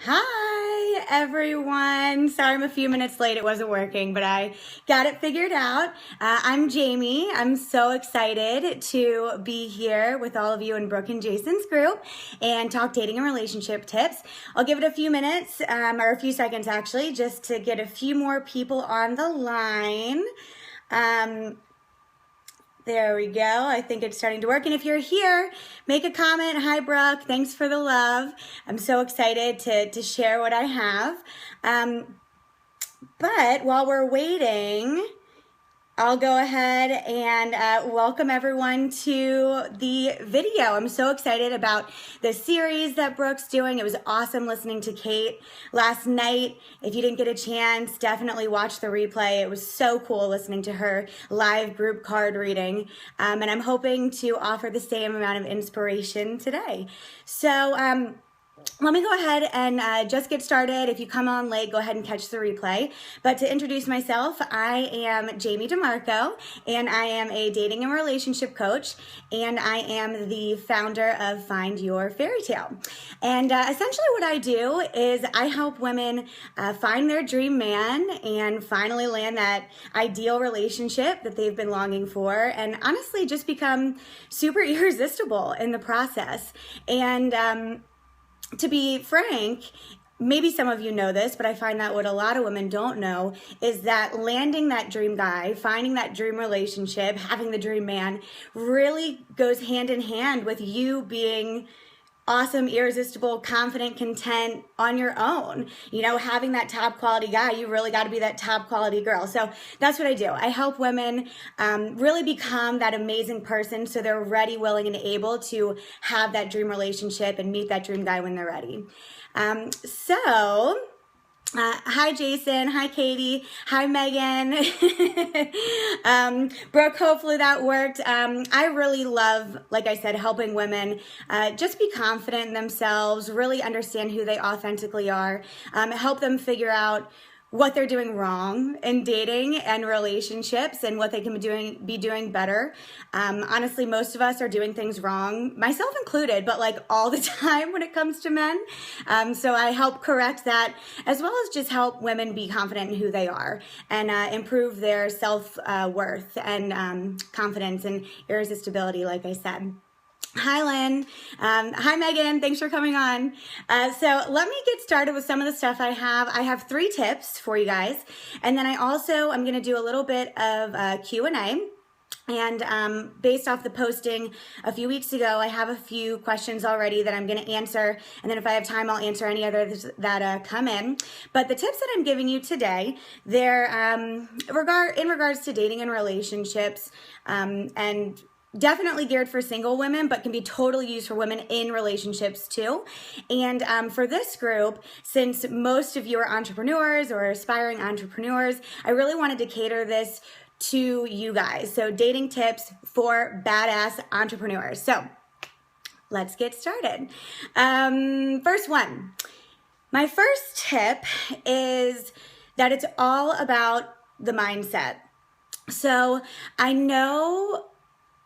Hi, everyone. Sorry I'm a few minutes late. It wasn't working, but I got it figured out. I'm Jamie. I'm so excited to be here with all of you in Brooke and Jason's group and talk dating and relationship tips. I'll give it a few minutes, or a few seconds actually, just to get a few more people on the line. There we go. I think it's starting to work. And if you're here, make a comment. Hi, Brooke. Thanks for the love. I'm so excited to share what I have. But while we're waiting, I'll go ahead and welcome everyone to the video. I'm so excited about the series that Brooke's doing. It was awesome listening to Kate last night. If you didn't get a chance, definitely watch the replay. It was so cool listening to her live group card reading. And I'm hoping to offer the same amount of inspiration today. So, let me go ahead and just get started. If you come on late, go ahead and catch the replay. But to introduce myself, I am Jamie DeMarco, and I am a dating and relationship coach, and I am the founder of Find Your Fairy Tale. And essentially what I do is I help women find their dream man and finally land that ideal relationship that they've been longing for, and honestly just become super irresistible in the process. And to be frank, maybe some of you know this, but I find that what a lot of women don't know is that landing that dream guy, finding that dream relationship, having the dream man really goes hand in hand with you being awesome, irresistible, confident, content on your own. You know, having that top quality guy, you really got to be that top quality girl. So that's what I do. I help women really become that amazing person so they're ready, willing, and able to have that dream relationship and meet that dream guy when they're ready. Hi, Jason. Hi, Katie. Hi, Megan. Brooke, hopefully that worked. I really love, like I said, helping women just be confident in themselves, really understand who they authentically are, help them figure out what they're doing wrong in dating and relationships and what they can be doing better. Honestly, most of us are doing things wrong, myself included, but like all the time when it comes to men. So I help correct that, as well as just help women be confident in who they are and improve their self-worth and confidence and irresistibility, like I said. Hi, Lynn. Hi, Megan. Thanks for coming on. So let me get started with some of the stuff I have. I have 3 tips for you guys. And then I'm going to do a little bit of Q&A. And based off the posting a few weeks ago, I have a few questions already that I'm going to answer. And then if I have time, I'll answer any others that come in. But the tips that I'm giving you today, they're in regards to dating and relationships, and definitely geared for single women, but can be totally used for women in relationships too. And for this group, since most of you are entrepreneurs or aspiring entrepreneurs, I really wanted to cater this to you guys. So dating tips for badass entrepreneurs. So let's get started. First one. My first tip is that it's all about the mindset. So I know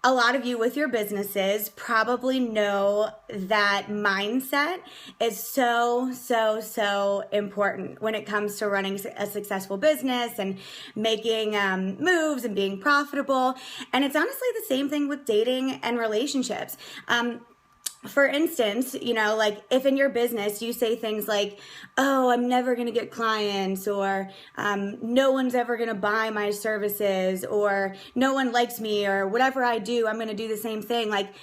a lot of you with your businesses probably know that mindset is so important when it comes to running a successful business and making moves and being profitable. And it's honestly the same thing with dating and relationships. For instance, you know, like if in your business you say things like, oh, I'm never going to get clients, or no one's ever going to buy my services, or no one likes me, or whatever I do, I'm going to do the same thing. Like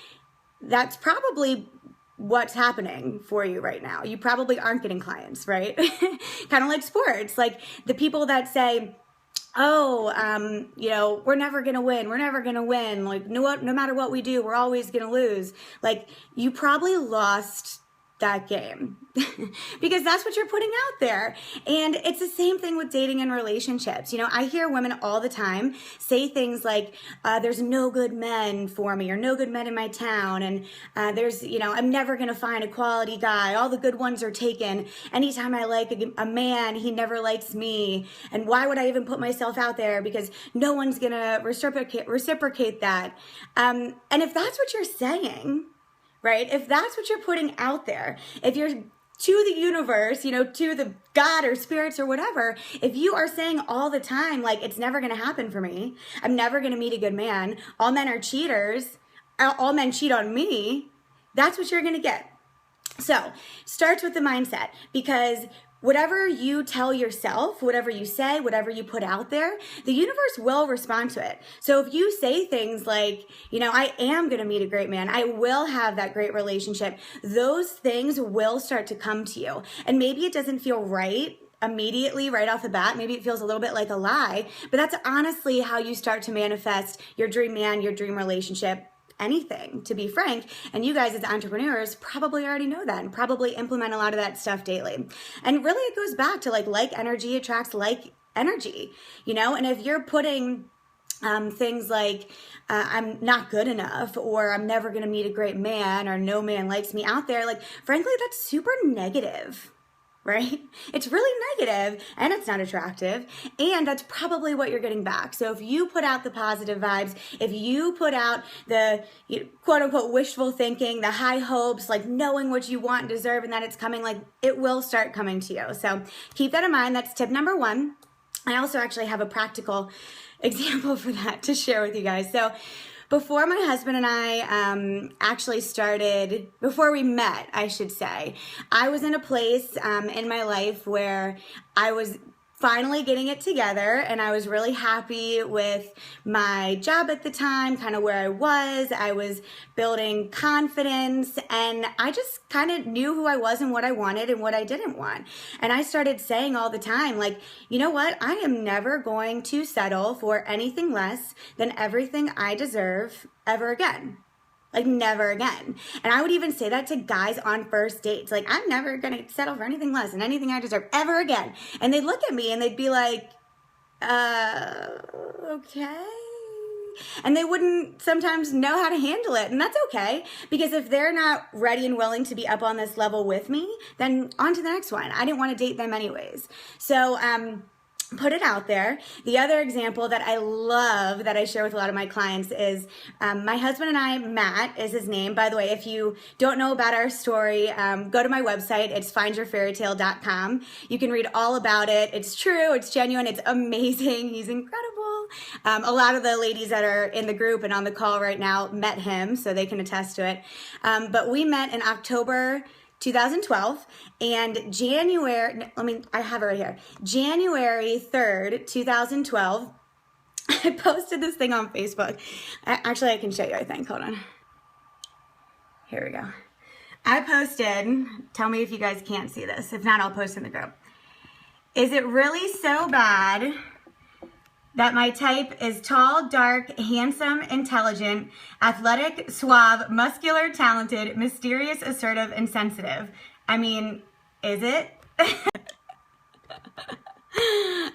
that's probably what's happening for you right now. You probably aren't getting clients, right? Kind of like sports, like the people that say, oh, you know, we're never going to win. We're never going to win. Like, no matter what we do, we're always going to lose. Like, you probably lost that game because that's what you're putting out there. And it's the same thing with dating and relationships. You know, I hear women all the time say things like, there's no good men for me, or no good men in my town. And there's, you know, I'm never going to find a quality guy. All the good ones are taken. Anytime I like a man, he never likes me. And why would I even put myself out there? Because no one's going to reciprocate that. And if that's what you're saying, right? If that's what you're putting out there, if you're to the universe, to the God or spirits or whatever, if you are saying all the time, like, it's never going to happen for me, I'm never going to meet a good man, all men are cheaters, all men cheat on me, that's what you're going to get. So, starts with the mindset, because whatever you tell yourself, whatever you say, whatever you put out there, the universe will respond to it. So if you say things like, I am going to meet a great man, I will have that great relationship, those things will start to come to you. And maybe it doesn't feel right immediately, right off the bat. Maybe it feels a little bit like a lie, but that's honestly how you start to manifest your dream man, your dream relationship, anything, to be frank. And you guys as entrepreneurs probably already know that and probably implement a lot of that stuff daily. And really it goes back to like energy attracts like energy, and if you're putting things like I'm not good enough, or I'm never going to meet a great man, or no man likes me out there, like, frankly, that's super negative. Right? It's really negative, and it's not attractive, and that's probably what you're getting back. So if you put out the positive vibes, if you put out the quote unquote wishful thinking, the high hopes, like knowing what you want and deserve and that it's coming, like, it will start coming to you. So keep that in mind. That's tip number 1. I also actually have a practical example for that to share with you guys. So before my husband and I actually started, before we met, I should say, I was in a place in my life where I was finally getting it together, and I was really happy with my job at the time, kind of where I was building confidence, and I just kind of knew who I was and what I wanted and what I didn't want. And I started saying all the time, like, you know what, I am never going to settle for anything less than everything I deserve ever again. Like, never again. And I would even say that to guys on first dates. Like, I'm never going to settle for anything less than anything I deserve ever again. And they'd look at me and they'd be like, okay. And they wouldn't sometimes know how to handle it. And that's okay, because if they're not ready and willing to be up on this level with me, then on to the next one. I didn't want to date them anyways. So, put it out there. The other example that I love that I share with a lot of my clients is my husband and I, Matt is his name. By the way, if you don't know about our story, go to my website. It's findyourfairytale.com. You can read all about it. It's true. It's genuine. It's amazing. He's incredible. A lot of the ladies that are in the group and on the call right now met him, so they can attest to it. But we met in October 2012, and I have it right here. January 3rd, 2012, I posted this thing on Facebook. Actually, I can show you, I think. Hold on. Here we go. I posted, tell me if you guys can't see this. If not, I'll post in the group. Is it really so bad that my type is tall, dark, handsome, intelligent, athletic, suave, muscular, talented, mysterious, assertive, and sensitive? I mean, is it?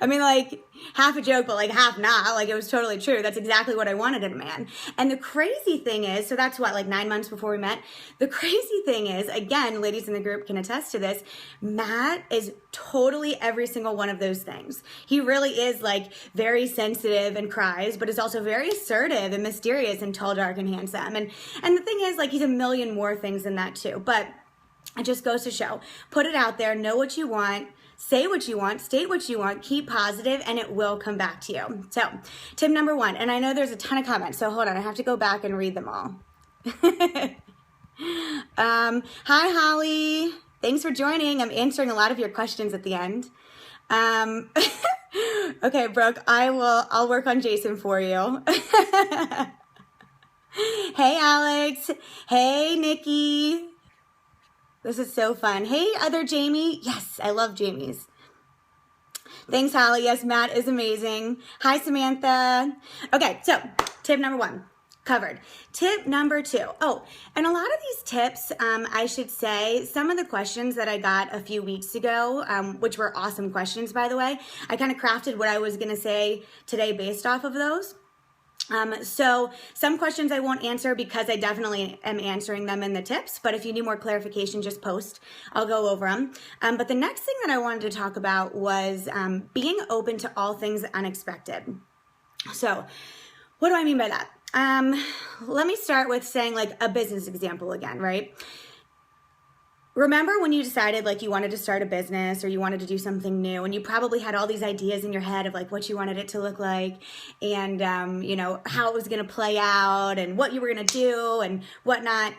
I mean, like, half a joke, but like half not. Like, it was totally true. That's exactly what I wanted in a man. And the crazy thing is, so that's what, like 9 months before we met. The crazy thing is, again, ladies in the group can attest to this, Matt is totally every single one of those things. He really is like very sensitive and cries, but is also very assertive and mysterious and tall, dark, and handsome. And the thing is, like, he's a million more things than that too. But it just goes to show, put it out there, know what you want, say what you want, state what you want, keep positive, and it will come back to you. So, tip number 1, and I know there's a ton of comments, so hold on, I have to go back and read them all. Hi, Holly. Thanks for joining. I'm answering a lot of your questions at the end. Okay, Brooke, I'll work on Jason for you. Hey, Alex. Hey, Nikki. This is so fun. Hey, other Jamie. Yes, I love Jamie's. Thanks, Holly. Yes, Matt is amazing. Hi, Samantha. Okay, so tip number 1, covered. Tip number 2. Oh, and a lot of these tips, I should say, some of the questions that I got a few weeks ago, which were awesome questions, by the way, I kind of crafted what I was going to say today based off of those. So some questions I won't answer because I definitely am answering them in the tips, but if you need more clarification, just post. I'll go over them. But the next thing that I wanted to talk about was being open to all things unexpected. So what do I mean by that? Let me start with saying like a business example again, right? remember when you decided like you wanted to start a business or you wanted to do something new, and you probably had all these ideas in your head of like what you wanted it to look like, and you know, how it was going to play out and what you were going to do and whatnot.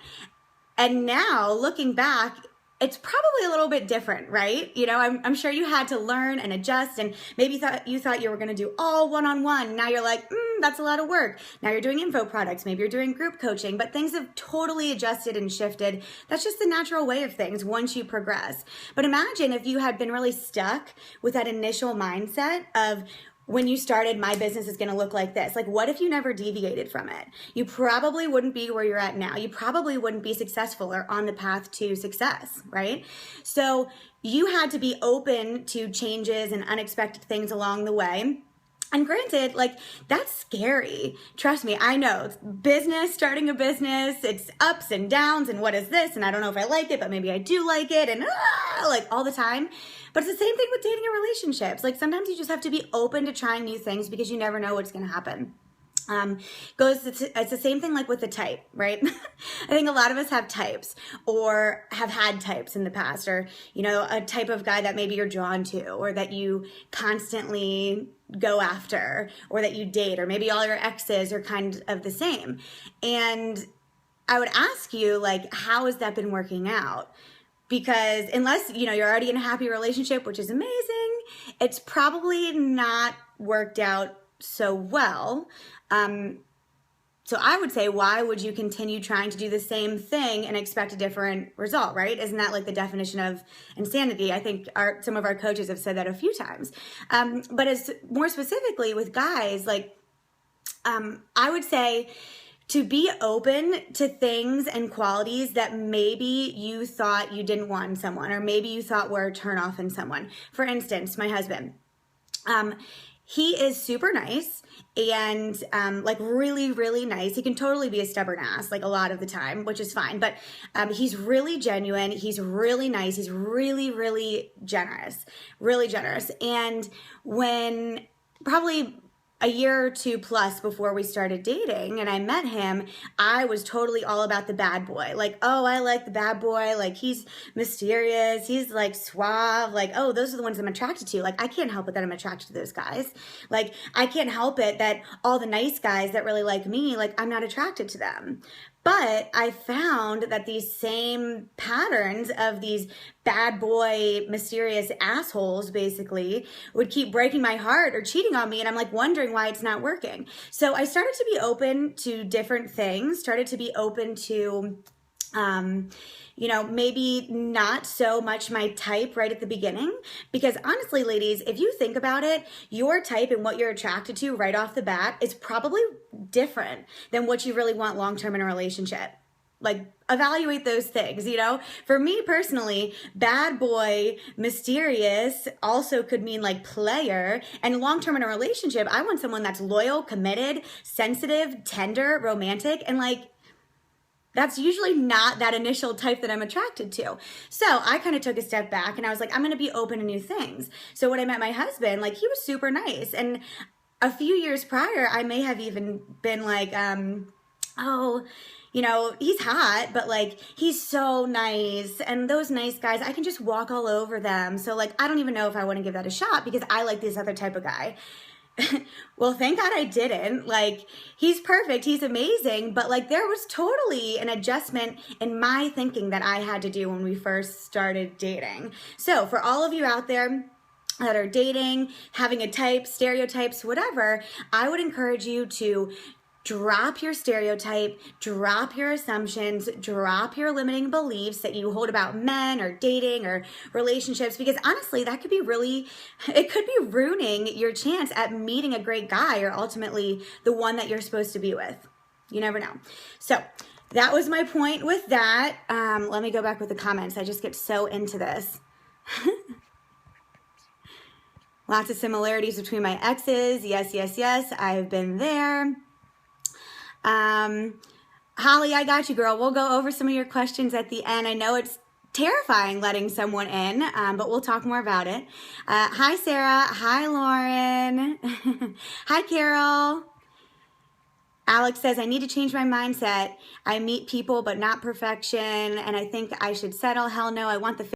And now looking back, it's probably a little bit different, right? You know, I'm sure you had to learn and adjust, and maybe you thought you were going to do all one-on-one. Now you're like, that's a lot of work. Now you're doing info products. Maybe you're doing group coaching, but things have totally adjusted and shifted. That's just the natural way of things once you progress. But imagine if you had been really stuck with that initial mindset of, when you started, my business is going to look like this. Like, what if you never deviated from it? You probably wouldn't be where you're at now. You probably wouldn't be successful or on the path to success, right? So you had to be open to changes and unexpected things along the way. And granted, like, that's scary. Trust me, I know. Business, starting a business, it's ups and downs, and what is this? And I don't know if I like it, but maybe I do like it, and like all the time. But it's the same thing with dating and relationships. Like, sometimes you just have to be open to trying new things because you never know what's going to happen. It's the same thing like with the type, right? I think a lot of us have types or have had types in the past, or, you know, a type of guy that maybe you're drawn to or that you constantly go after or that you date, or maybe all your exes are kind of the same. And I would ask you, like, how has that been working out? Because unless, you know, you're already in a happy relationship, which is amazing, it's probably not worked out so well. So I would say, why would you continue trying to do the same thing and expect a different result, right? Isn't that like the definition of insanity? I think some of our coaches have said that a few times. But as more specifically with guys, like, I would say to be open to things and qualities that maybe you thought you didn't want in someone, or maybe you thought were a turnoff in someone. For instance, my husband. He is super nice and like really, really nice. He can totally be a stubborn ass like a lot of the time, which is fine. But he's really genuine. He's really nice. He's really, really generous, really generous. And when probably a year or two plus before we started dating and I met him, I was totally all about the bad boy. Like, oh, I like the bad boy. Like, he's mysterious. He's like suave. Like, oh, those are the ones I'm attracted to. Like, I can't help it that I'm attracted to those guys. Like, I can't help it that all the nice guys that really like me, like, I'm not attracted to them. But I found that these same patterns of these bad boy, mysterious assholes basically would keep breaking my heart or cheating on me. And I'm like wondering why it's not working. So I started to be open to different things, started to be open to, you know, maybe not so much my type right at the beginning. Because honestly, ladies, if you think about it, your type and what you're attracted to right off the bat is probably different than what you really want long-term in a relationship. Like, evaluate those things, you know? For me personally, bad boy, mysterious also could mean like player. And long-term in a relationship, I want someone that's loyal, committed, sensitive, tender, romantic, and like, that's usually not that initial type that I'm attracted to. So I kind of took a step back and I was like, I'm going to be open to new things. So when I met my husband, like, he was super nice. And a few years prior, I may have even been like, oh, you know, he's hot, but like, he's so nice. And those nice guys, I can just walk all over them. So like, I don't even know if I want to give that a shot because I like this other type of guy. Well, thank God I didn't. Like, he's perfect. He's amazing. But like, there was totally an adjustment in my thinking that I had to do when we first started dating. So for all of you out there that are dating, having a type, stereotypes, whatever, I would encourage you to drop your stereotype, drop your assumptions, drop your limiting beliefs that you hold about men or dating or relationships, because honestly, that could be it could be ruining your chance at meeting a great guy or ultimately the one that you're supposed to be with. You never know. So that was my point with that. Let me go back with the comments. I just get so into this. Lots of similarities between my exes. Yes, yes, yes. I've been there. Holly, I got you, girl. We'll go over some of your questions at the end. I know it's terrifying letting someone in, but we'll talk more about it. Hi, Sarah. Hi, Lauren. Hi, Carol. Alex says, I need to change my mindset. I meet people, but not perfection. And I think I should settle. Hell no, I want the